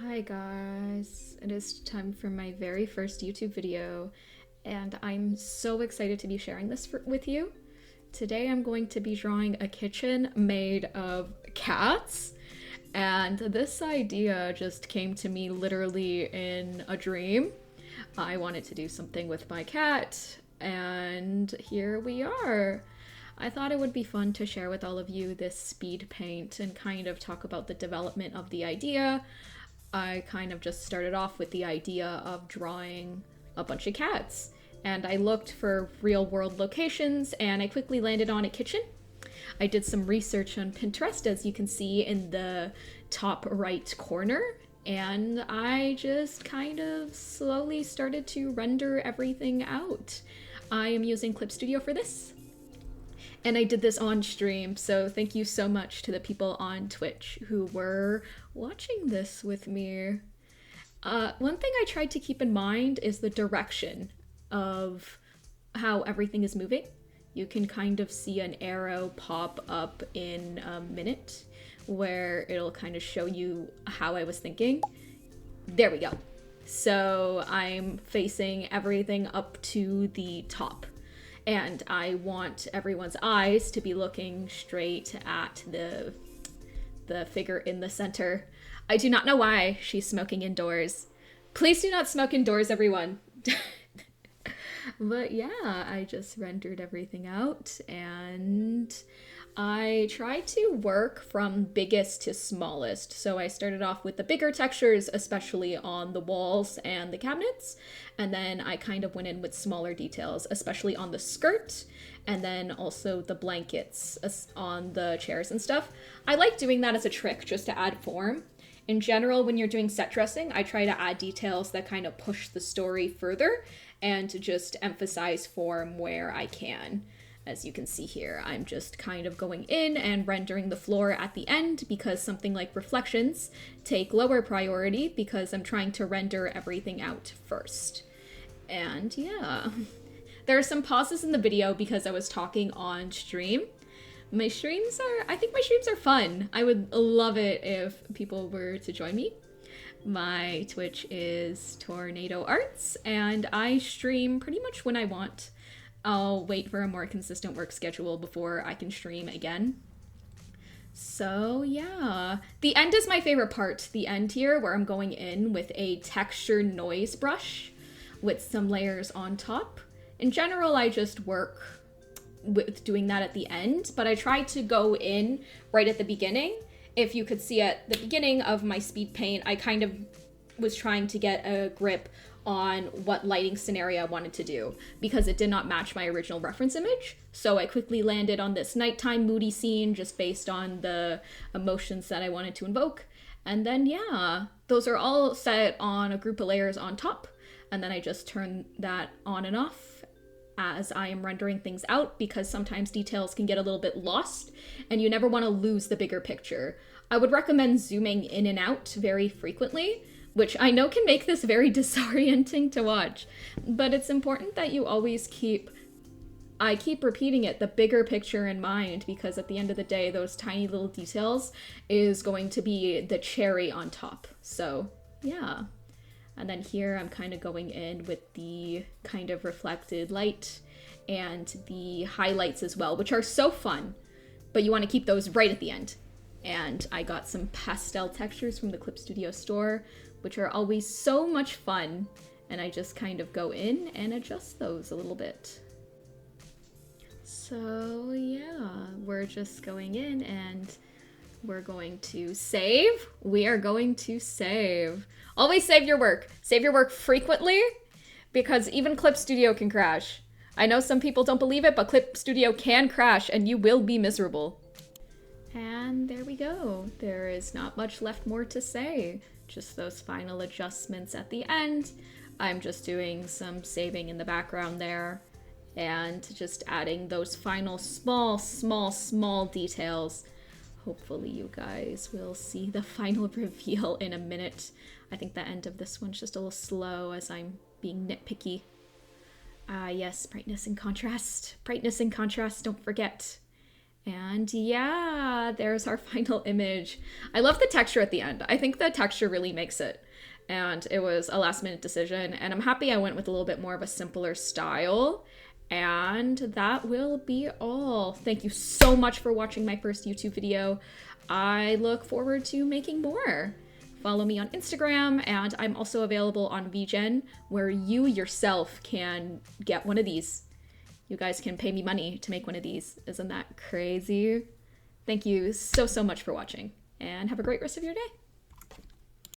Hi guys, it is time for my very first YouTube video and I'm so excited to be sharing this with you. Today I'm going to be drawing a kitchen made of cats, and this idea just came to me literally in a dream. I wanted to do something with my cat and here we are. I thought it would be fun to share with all of you this speed paint and kind of talk about the development of the idea. I kind of just started off with the idea of drawing a bunch of cats. And I looked for real world locations and I quickly landed on a kitchen. I did some research on Pinterest, as you can see in the top right corner, and I just kind of slowly started to render everything out. I am using Clip Studio for this. And I did this on stream, so thank you so much to the people on Twitch who were watching this with me. One thing I tried to keep in mind is the direction of how everything is moving. You can kind of see an arrow pop up in a minute where it'll kind of show you how I was thinking. There we go. So I'm facing everything up to the top. And I want everyone's eyes to be looking straight at the figure in the center. I do not know why she's smoking indoors. Please do not smoke indoors, everyone. But yeah, I just rendered everything out and I tried to work from biggest to smallest. So I started off with the bigger textures, especially on the walls and the cabinets. And then I kind of went in with smaller details, especially on the skirt and then also the blankets on the chairs and stuff. I like doing that as a trick just to add form. In general, when you're doing set dressing, I try to add details that kind of push the story further and to just emphasize form where I can. As you can see here, I'm just kind of going in and rendering the floor at the end because something like reflections take lower priority because I'm trying to render everything out first. And yeah, there are some pauses in the video because I was talking on stream. I think my streams are fun. I would love it if people were to join me. My Twitch is TORNADOARTS and I stream pretty much when I want. I'll wait for a more consistent work schedule before I can stream again. So yeah, the end is my favorite part. The end here where I'm going in with a texture noise brush with some layers on top. In general, I just work with doing that at the end, but I tried to go in right at the beginning. If you could see at the beginning of my speed paint, I kind of was trying to get a grip on what lighting scenario I wanted to do because it did not match my original reference image. So I quickly landed on this nighttime moody scene just based on the emotions that I wanted to invoke. And then yeah, those are all set on a group of layers on top. And then I just turn that on and off as I am rendering things out because sometimes details can get a little bit lost and you never want to lose the bigger picture. I would recommend zooming in and out very frequently, which I know can make this very disorienting to watch, but it's important that you always I keep repeating it, the bigger picture in mind, because at the end of the day, those tiny little details is going to be the cherry on top. So yeah. And then here I'm kind of going in with the kind of reflected light and the highlights as well, which are so fun, but you want to keep those right at the end. And I got some pastel textures from the Clip Studio store, which are always so much fun. And I just kind of go in and adjust those a little bit. So yeah, we're just going in and we're going to save. We are going to save. Always save your work. Save your work frequently because even Clip Studio can crash. I know some people don't believe it, but Clip Studio can crash and you will be miserable. And there we go. There is not much left more to say. Just those final adjustments at the end. I'm just doing some saving in the background there and just adding those final small details. Hopefully you guys will see the final reveal in a minute. I think the end of this one's just a little slow as I'm being nitpicky. Yes, brightness and contrast. Brightness and contrast, don't forget. And yeah, there's our final image. I love the texture at the end. I think the texture really makes it. And it was a last minute decision. And I'm happy I went with a little bit more of a simpler style. And that will be all. Thank you so much for watching my first YouTube video. I look forward to making more. Follow me on Instagram, and I'm also available on VGen, where you yourself can get one of these. You guys can pay me money to make one of these. Isn't that crazy? Thank you so much for watching, and have a great rest of your day.